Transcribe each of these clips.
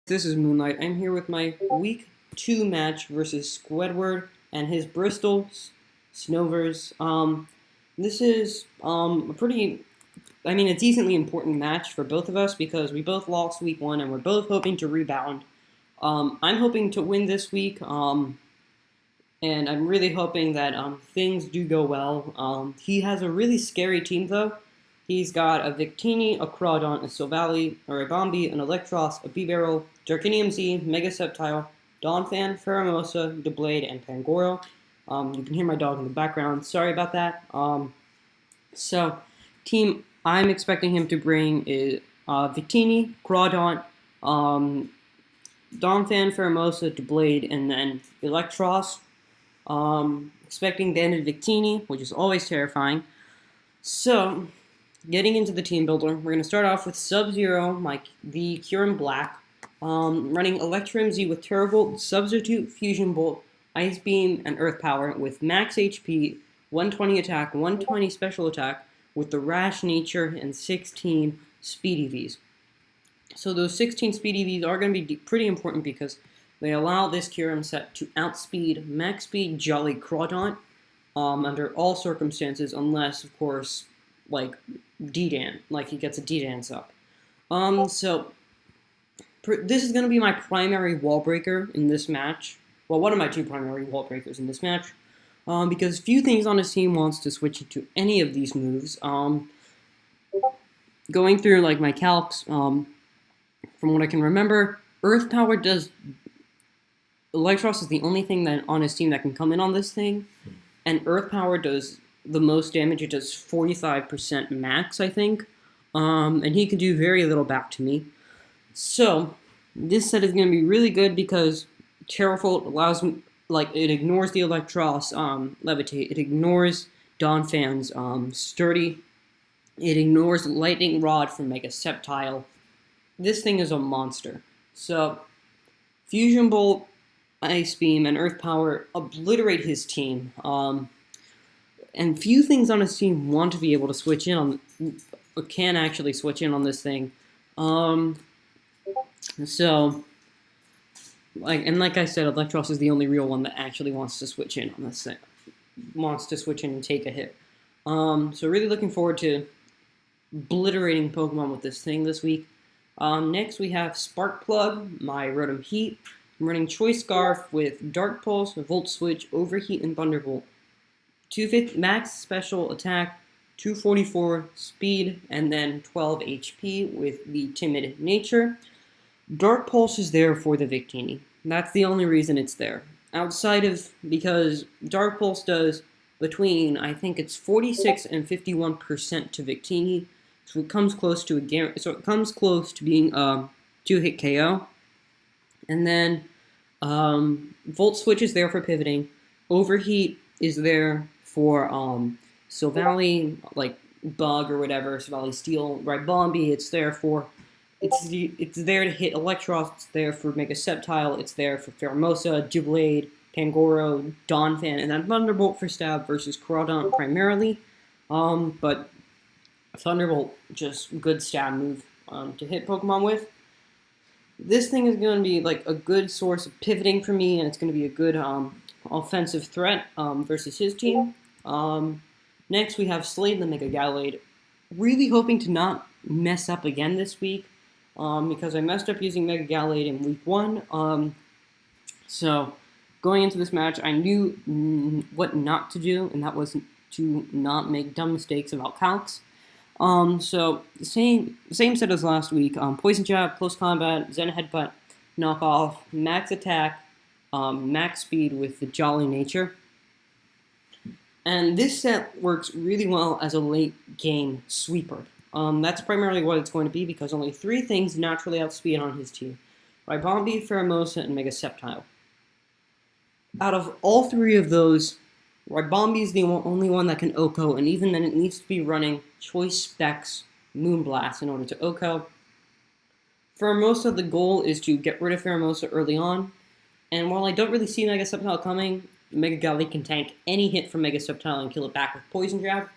This is Moonlight. I'm here with my week 2 match versus Squidward and his Bristol Snovers. This is a pretty, a decently important match for both of us because we both lost week 1 and we're both hoping to rebound. I'm hoping to win this week, and I'm really hoping that things do go well. He has a really scary team though. He's got a Victini, a Crawdon, a Silvally, a Ribombi, an Electros, a B-Barrel, Darkinium Z, Mega Sceptile, Donphan, Pheromosa, Doublade, and Pangoro. You can hear my dog in the background. Sorry about that. So, team I'm expecting him to bring is Victini, Crawdon, Donphan, Pheromosa, Doublade, and then Electros. Expecting Banded Victini, which is always terrifying. So, getting into the team builder, we're going to start off with Sub-Zero, the Kyurem Black, running Electrum Z with Terravolt, Substitute, Fusion Bolt, Ice Beam, and Earth Power with max HP, 120 attack, 120 special attack, with the Rash Nature and 16 Speed EVs. So those 16 Speed EVs are going to be pretty important because they allow this Kyurem set to outspeed Max Speed Jolly Crawdon under all circumstances, unless, of course, D-Dan, he gets a D-Dance up. This is going to be my primary wall breaker in this match. Well, one of my two primary wall breakers in this match. Because few things on his team wants to switch into any of these moves. Going through, my calcs, from what I can remember, Earth Power does... Electros is the only thing that on his team that can come in on this thing. And Earth Power does the most damage. It does 45% max, I think. And he can do very little back to me. So, this set is going to be really good because Terravolt allows me, it ignores the Electros Levitate. It ignores Donphan's Sturdy. It ignores Lightning Rod from Mega Sceptile. This thing is a monster. So, Fusion Bolt, Ice Beam, and Earth Power obliterate his team. And few things on his team want to be able to switch in on, or can actually switch in on this thing. Like I said, Electros is the only real one that actually wants to switch in on this thing. Wants to switch in and take a hit. So really looking forward to obliterating Pokemon with this thing this week. Next we have Spark Plug, my Rotom Heat. I'm running Choice Scarf with Dark Pulse, Volt Switch, Overheat, and Thunderbolt. 250 max special attack, 244 speed, and then 12 HP with the Timid Nature. Dark Pulse is there for the Victini. That's the only reason it's there. Outside of, because Dark Pulse does between, I think it's 46 and 51% to Victini, so it comes close to being a 2-hit KO. And then Volt Switch is there for pivoting. Overheat is there for Silvally, Bug or whatever, Silvally Steel, Ribombi, it's there for... It's there to hit Electros, it's there for Mega Sceptile, it's there for Pheromosa, Doublade, Pangoro, Donphan, and then Thunderbolt for stab versus Crawdon primarily. But Thunderbolt, just good stab move to hit Pokemon with. This thing is going to be a good source of pivoting for me, and it's going to be a good offensive threat versus his team. Next we have Slade the Mega Gallade. Really hoping to not mess up again this week. Because I messed up using Mega Gallade in week 1. So, going into this match, I knew what not to do, and that was to not make dumb mistakes about calcs. So, same set as last week. Poison Jab, Close Combat, Zen Headbutt, Knockoff, Max Attack, Max Speed with the Jolly Nature. And this set works really well as a late game sweeper. That's primarily what it's going to be because only 3 things naturally outspeed on his team. Ribombi, Pheromosa, and Mega Sceptile. Out of all 3 of those, Ribombi is the only one that can OHKO, and even then it needs to be running Choice Specs Moonblast in order to OHKO. Pheromosa, the goal is to get rid of Pheromosa early on, and while I don't really see Mega Sceptile coming, Mega Gallade can tank any hit from Mega Sceptile and kill it back with Poison Jab.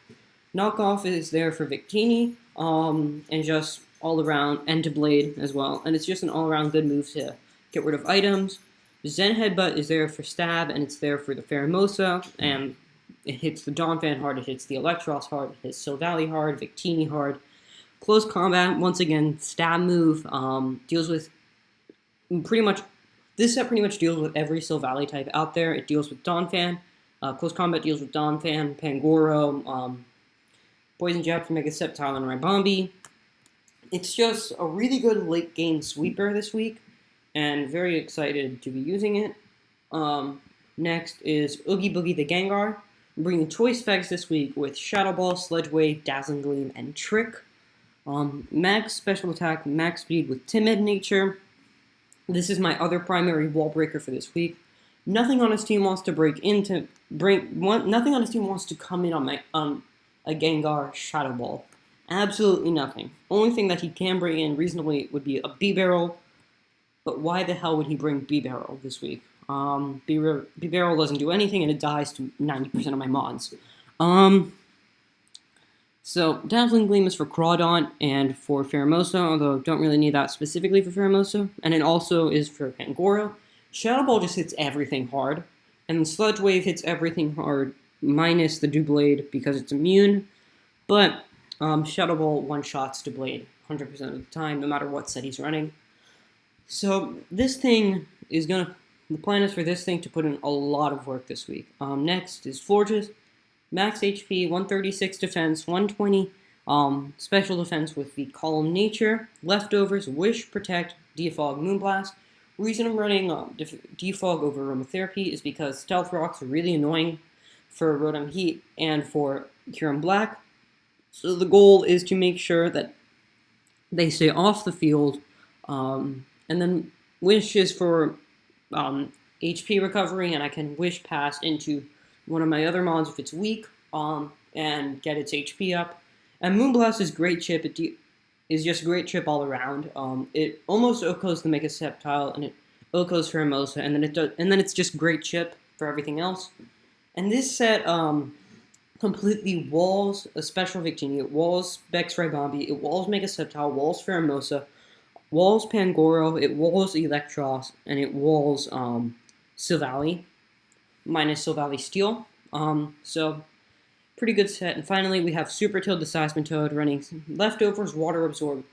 Knockoff is there for Victini, and just all around, and to blade as well. And it's just an all around good move to get rid of items. Zen Headbutt is there for stab, and it's there for the Pheromosa, and it hits the Donphan hard, it hits the Electros hard, it hits Silvally hard, Victini hard. Close combat, once again, stab move, deals with pretty much, this set pretty much deals with every Silvally type out there. It deals with Donphan, close combat deals with Donphan, Pangoro, Poison Jab for Mega Sceptile and Ribombi. It's just a really good late game sweeper this week, and very excited to be using it. Next is Oogie Boogie the Gengar. I'm bringing choice specs this week with Shadow Ball, Sledge Wave, Dazzling Gleam, and Trick. Max special attack, max speed with Timid Nature. This is my other primary wall breaker for this week. Nothing on his team wants to nothing on his team wants to come in on a Gengar Shadow Ball. Absolutely nothing. Only thing that he can bring in reasonably would be a B-Barrel. But why the hell would he bring B-Barrel this week? B-Barrel doesn't do anything, and it dies to 90% of my mods. So Dazzling Gleam is for Crawdaunt and for Pheromosa, although don't really need that specifically for Pheromosa. And it also is for Pangoro. Shadow Ball just hits everything hard, and Sludge Wave hits everything hard, minus the Doublade because it's immune. But Shadow Ball one-shots Doublade 100% of the time, no matter what set he's running. So this thing is the plan is for this thing to put in a lot of work this week. Next is Forges, max HP, 136 defense, 120 special defense with the Column Nature, Leftovers, Wish, Protect, Defog, Moonblast. Reason I'm running Defog over Aromatherapy is because Stealth Rocks are really annoying for Rotom Heat and for Kyurem Black. So the goal is to make sure that they stay off the field, and then Wish is for HP recovery, and I can Wish Pass into one of my other mods if it's weak, and get its HP up. And Moonblast is great chip. It is just great chip all around. It almost OHKOs the Mega Sceptile, and it OHKOs Pheromosa, and then it's just great chip for everything else. And this set completely walls a special Victini. It walls Bex Ribombi. It walls Mega Sceptile. Walls Pheromosa. Walls Pangoro. It walls Electros, and it walls Silvally, minus Silvally Steel. So pretty good set. And finally, we have Super Tilt the Seismitoad running Leftovers, Water Absorb,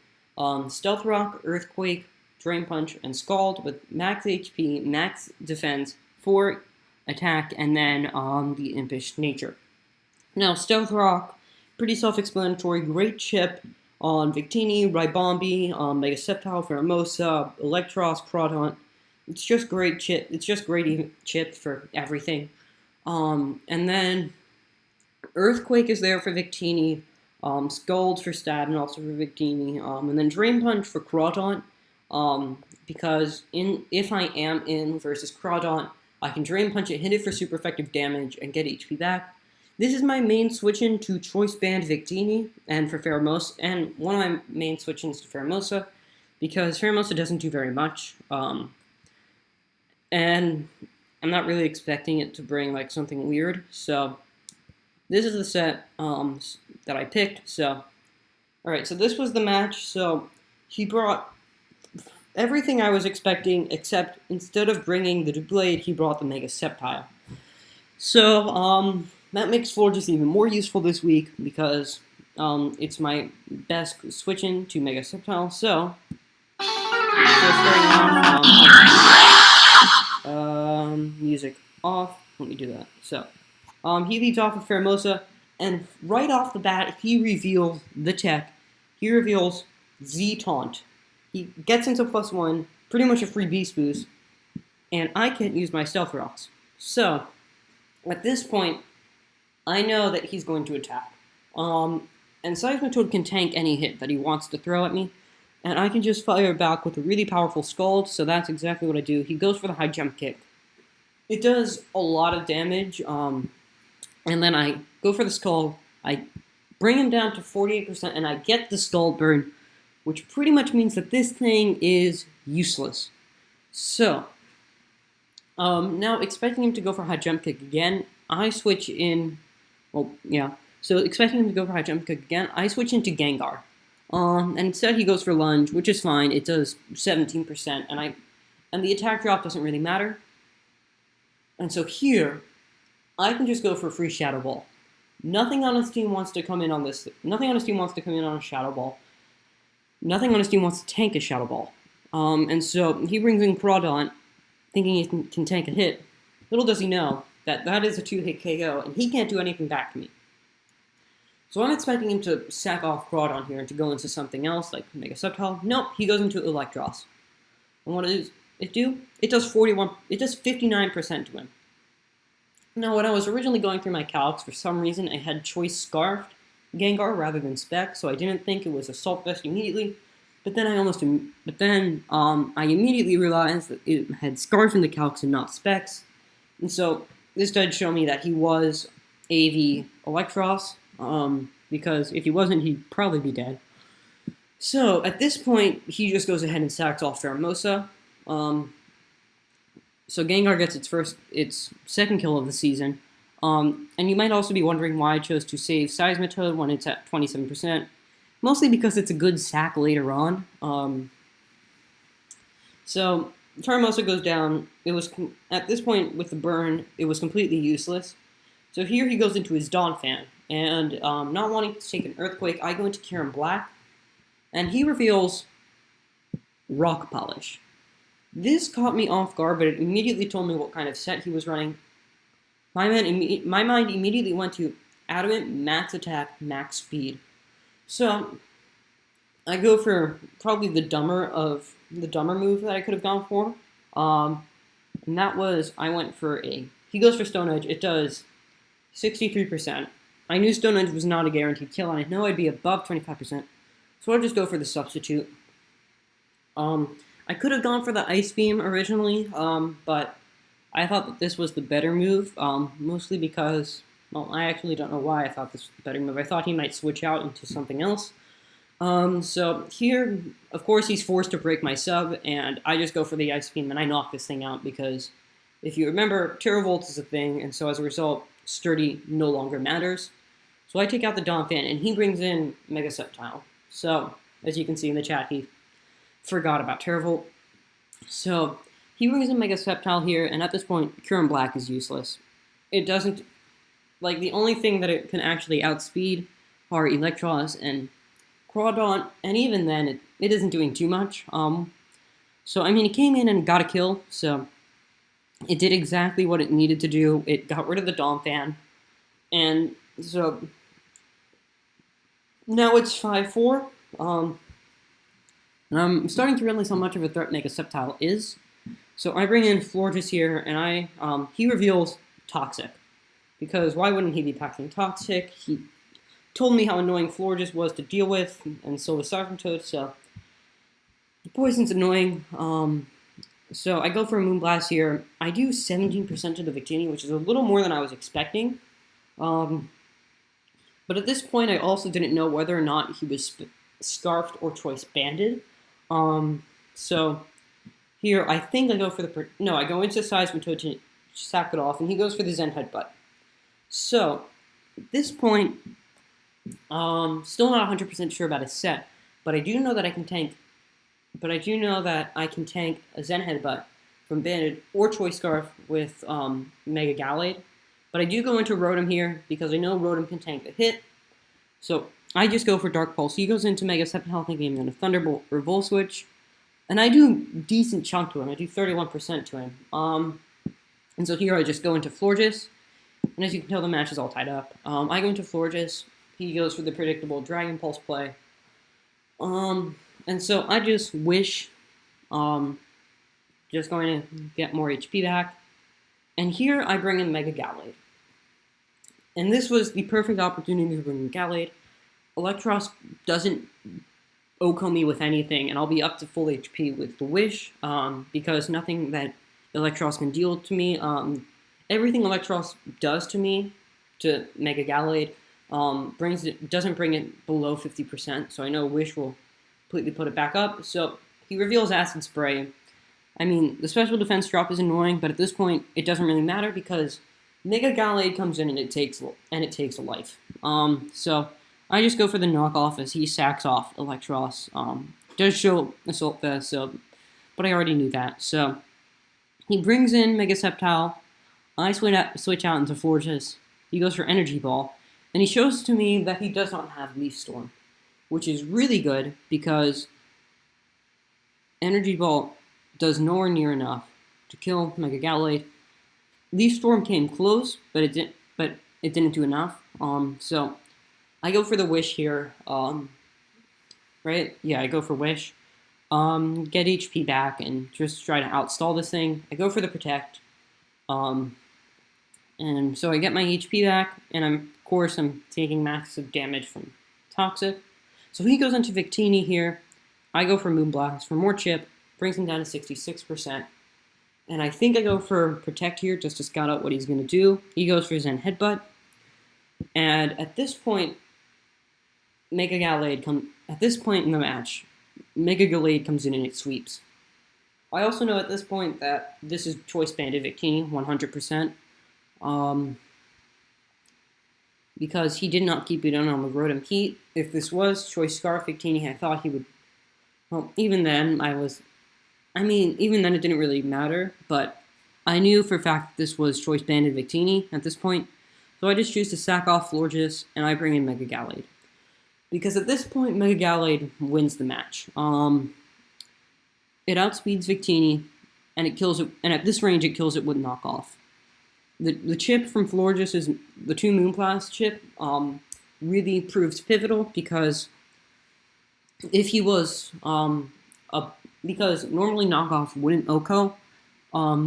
Stealth Rock, Earthquake, Drain Punch, and Scald with max HP, max defense, 4 attack, and then the Impish Nature. Now, Stealth Rock, pretty self-explanatory, great chip on Victini, Ribombi, Mega Sceptile, Pheromosa, Electros, Crawdaunt. It's just great chip. It's just great chip for everything. And then Earthquake is there for Victini, Scald for Stab and also for Victini, and then Drain Punch for Crawdaunt, because if I am in versus Crawdaunt, I can Drain Punch it, hit it for super effective damage, and get HP back. This is my main switch-in to Choice Band Victini, and for Pheromosa, and one of my main switch-ins to Pheromosa, because Pheromosa doesn't do very much, and I'm not really expecting it to bring like something weird, so this is the set that I picked. So, alright, so this was the match. So he brought everything I was expecting, except instead of bringing the Doublade, he brought the Mega Sceptile. So, that makes Forges even more useful this week, because it's my best switch-in to Mega Sceptile. So music off. Let me do that. So, he leads off with Pheromosa, and right off the bat, he reveals the tech. He reveals Z-Taunt. He gets into +1, pretty much a free Beast Boost, and I can't use my Stealth Rocks. So, at this point, I know that he's going to attack. And Seismitoad can tank any hit that he wants to throw at me, and I can just fire back with a really powerful Scald, so that's exactly what I do. He goes for the high jump kick. It does a lot of damage, and then I go for the Scald, I bring him down to 48%, and I get the Scald burn, which pretty much means that this thing is useless. So, now expecting him to go for high jump kick again, I switch in, well, yeah, so expecting him to go for high jump kick again, I switch into Gengar. And instead he goes for lunge, which is fine. It does 17%, and the attack drop doesn't really matter. And so here, I can just go for a free Shadow Ball. Nothing on his team wants to come in on this. Nothing on his team wants to come in on a Shadow Ball. Nothing on his team wants to tank a Shadow Ball. And so he brings in Crawdaunt, thinking he can tank a hit. Little does he know that that is a 2-hit KO, and he can't do anything back to me. So I'm expecting him to sack off Crawdaunt here and to go into something else, like Mega Sceptile. Nope, he goes into Electros. And what does it do? It does 59% to him. Now, when I was originally going through my calcs, for some reason I had Choice Scarfed Gengar rather than Spec, so I didn't think it was Assault Vest immediately. But then I immediately realized that it had Scarf in the calcs and not Specs. And so this did show me that he was AV Electros, because if he wasn't, he'd probably be dead. So at this point, he just goes ahead and sacks off Pheromosa. So Gengar gets its second kill of the season. And you might also be wondering why I chose to save Seismitoad when it's at 27%. Mostly because it's a good sack later on. So Pheromosa goes down. It was at this point with the burn, it was completely useless. So here he goes into his Donphan, and not wanting to take an Earthquake, I go into Kieran Black, and he reveals Rock Polish. This caught me off guard, but it immediately told me what kind of set he was running. My mind immediately went to Adamant, Max Attack, Max Speed. So I go for probably the dumber move that I could have gone for. And that was, he goes for Stone Edge. It does 63%. I knew Stone Edge was not a guaranteed kill, and I know I'd be above 25%. So I'll just go for the substitute. I could have gone for the Ice Beam originally, but I thought that this was the better move, mostly because, well, I actually don't know why I thought this was the better move. I thought he might switch out into something else. So here, of course, he's forced to break my sub, and I just go for the Ice Beam, and I knock this thing out, because if you remember, Terravolt is a thing, and so as a result, Sturdy no longer matters. So I take out the Donphan, and he brings in Mega Sceptile. So, as you can see in the chat, he forgot about Terravolt. So, he brings in Mega Sceptile here, and at this point, Kieran Black is useless. It doesn't, like, the only thing that it can actually outspeed are Electros and Crawdaunt, and even then, it isn't doing too much. So, I mean, it came in and got a kill, so it did exactly what it needed to do. It got rid of the Donphan, and so now it's 5-4. And I'm starting to realize how much of a threat Mega Sceptile is. So I bring in Florges here, and he reveals Toxic. Because why wouldn't he be packing Toxic? He told me how annoying Florges was to deal with, and so was Seismitoad, so the poison's annoying. So I go for a Moonblast here. I do 17% of the Victini, which is a little more than I was expecting. But at this point, I also didn't know whether or not he was Scarfed or Choice Banded. So here, I think I go for I go into Seismitoad to sack it off, and he goes for the Zen Headbutt. So, at this point, still not 100% sure about his set, but I do know that I can tank a Zen Headbutt from Banded or Choice Scarf with Mega Gallade. But I do go into Rotom here because I know Rotom can tank a hit. So I just go for Dark Pulse. He goes into Mega Sceptile thinking I'm going to Thunderbolt or Volt Switch. And I do decent chunk to him. I do 31% to him. And so here I just go into Florges. And as you can tell, the match is all tied up. I go into Florges. He goes for the predictable Dragon Pulse play. And so I just wish, just going to get more HP back. And here I bring in Mega Gallade. And this was the perfect opportunity to bring in Gallade. Electros doesn't OHKO me with anything, and I'll be up to full HP with the Wish, because nothing that Electros can deal to me, everything Electros does to me, to Mega Gallade, doesn't bring it below 50%, so I know Wish will completely put it back up. So he reveals Acid Spray. I mean, the special defense drop is annoying, but at this point, it doesn't really matter because Mega Gallade comes in and it takes a life. So I just go for the knockoff as he sacks off Electros. Does show Assault Vest, but I already knew that. So he brings in Mega Sceptile. I switch out into Forges. He goes for Energy Ball, and he shows to me that he does not have Leaf Storm, which is really good because Energy Ball does nowhere near enough to kill Mega Gallade. Leaf Storm came close, but it didn't do enough. So I go for the Wish here. Right? Yeah, I go for Wish. Get HP back and just try to outstall this thing. I go for the Protect. And so I get my HP back, and of course I'm taking massive damage from Toxic. So he goes into Victini here. I go for Moonblast for more chip, brings him down to 66%. And I think I go for Protect here just to scout out what he's going to do. He goes for Zen Headbutt. And at this point, at this point in the match, Mega Gallade comes in and it sweeps. I also know at this point that this is Choice Banded Victini, 100%. Because he did not keep it on the Rotom Heat. If this was Choice Scarf Victini, I thought he would. Well, even then, even then it didn't really matter, but I knew for a fact that this was Choice Banded Victini at this point, so I just choose to sack off Florges, and I bring in Mega Gallade. Because at this point, Mega Gallade wins the match. It outspeeds Victini, and it kills it, and at this range, it kills it with Knockoff. The chip from Florges is the 2 Moonblast chip, really proves pivotal because if he was because normally Knockoff wouldn't OHKO,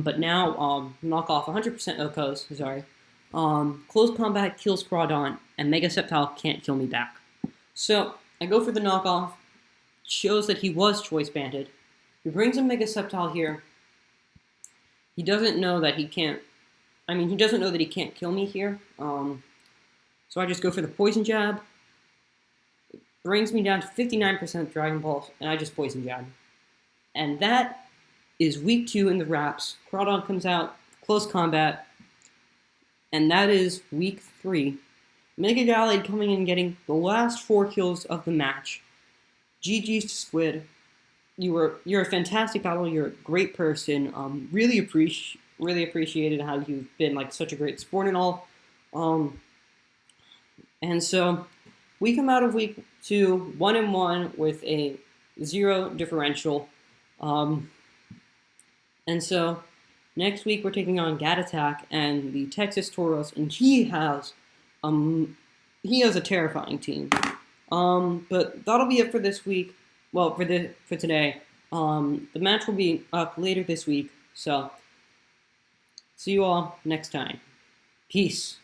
but now Knockoff 100% OHKOs, sorry. Close Combat kills Crawdaunt, and Mega Sceptile can't kill me back. So I go for the Knockoff, shows that he was Choice Banded. He brings in Mega Sceptile here. He doesn't know that he can't kill me here. So I just go for the Poison Jab. It brings me down to 59% Dragon Balls, and I just Poison Jab. And that is week 2 in the wraps. Crawdaunt comes out, Close Combat, and that is week 3. Mega Gallade coming in getting the last 4 kills of the match. GG's to Squid. You're a fantastic battle. You're a great person. Really appreciated how you've been like such a great sport and all. And so we come out of week 2 1-1 with a 0 differential. And so next week we're taking on Gat Attack and the Texas Toros, and he has a terrifying team. But that'll be it for this week. Well, for today. The match will be up later this week. So see you all next time. Peace.